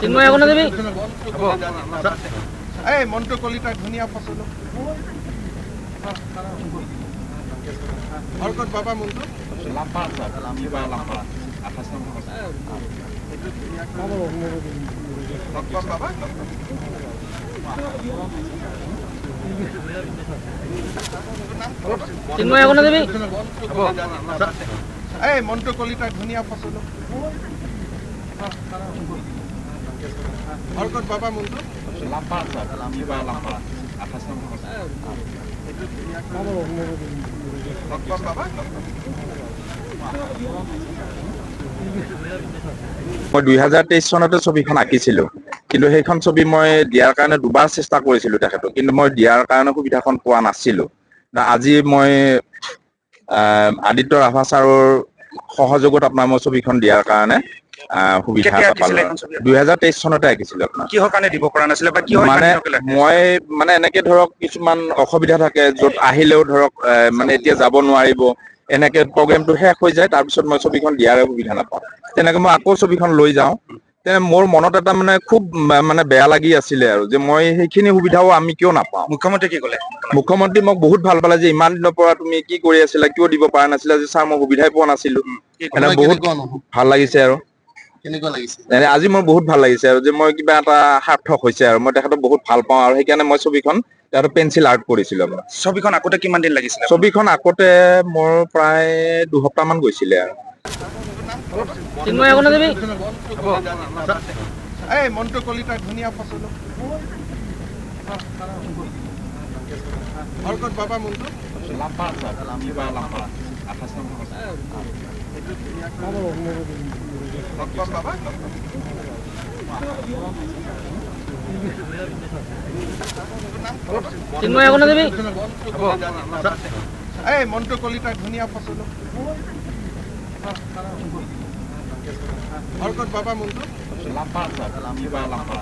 চিন্ময় এখন দেবী এই মন্টু কলিতাৰ ধুনীয়া ফচল অৰ্কত বাবা মন্টু বাবা চিন্ময় এখন দেবী এই মন্টু কলিতাৰ ধুনীয়া ফচল অৰ্কত বাবা মন্টু বাবা মই 2023 চনতে ছবিখন আঁকিছিলো, কিন্তু সেইখন ছবি মই দিয়াৰ কাৰণে দুবাৰ চেষ্টা কৰিছিলো তেখেতক, কিন্তু মই দিয়াৰ কাৰণে সুবিধাখন পোৱা নাছিলো। আজি মই আদিত্য ৰাভা ছাৰৰ সহযোগত আপোনাৰ মই ছবিখন দিয়াৰ কাৰণে সুবিধা পালো। 2023 চনতে আঁকিছিলো আপোনাৰ। কিহৰ কাৰণে দিব পৰা নাছিলে বা কিহৰ মানে মই মানে এনেকে ধৰক কিছুমান অসুবিধা থাকে, য'ত আহিলেও ধৰক মানে এতিয়া যাব নোৱাৰিব, এনেকে প্ৰগ্ৰেমটো শেষ হৈ যায়, তাৰপিছত মই ছবিখন দিয়াৰে সুবিধা নাপাওঁ। তেনেকে মই আকৌ ছবিখন লৈ যাওঁ। তেনে মোৰ মনত এটা মানে খুব মানে বেয়া লাগি আছিলে আৰু যে মই সেইখিনি সুবিধাও আমি কিয় নাপাওঁ। মুখ্যমন্ত্ৰী কি ক'লে? মুখ্যমন্ত্ৰী মোক বহুত ভাল পালে যে ইমান দিনৰ পৰা তুমি কি কৰি আছিলা, কিয় দিব পৰা নাছিলা, যে ছাৰ মই সুবিধাই পোৱা নাছিলো। এনে বহুত ভাল লাগিছে আৰু কেনেকুৱা লাগিছে? আজি মোৰ বহুত ভাল লাগিছে আৰু যে মই কিবা এটা সাৰ্থক হৈছে আৰু মই তেখেতক বহুত ভাল পাওঁ, আৰু সেইকাৰণে মই ছবিখন পেঞ্চিল আৰ্ট কৰিছিলো আপোনাৰ। ছবিখন আকোতে কিমান দিন লাগিছিলে? ছবিখন আকোতে মোৰ প্ৰায় 2 সপ্তাহমান গৈছিলে আৰু। চিন্ময় এখন দেবী এই মন্টু কলিতাৰ ধুনীয়া ফচল অৰ্কত বাবা মন্টু বাবা চিন্ময় এখন দেবী এই মন্টু কলিতাৰ ধুনীয়া ফচল অৰ্কত বাবা মন্টু বাবা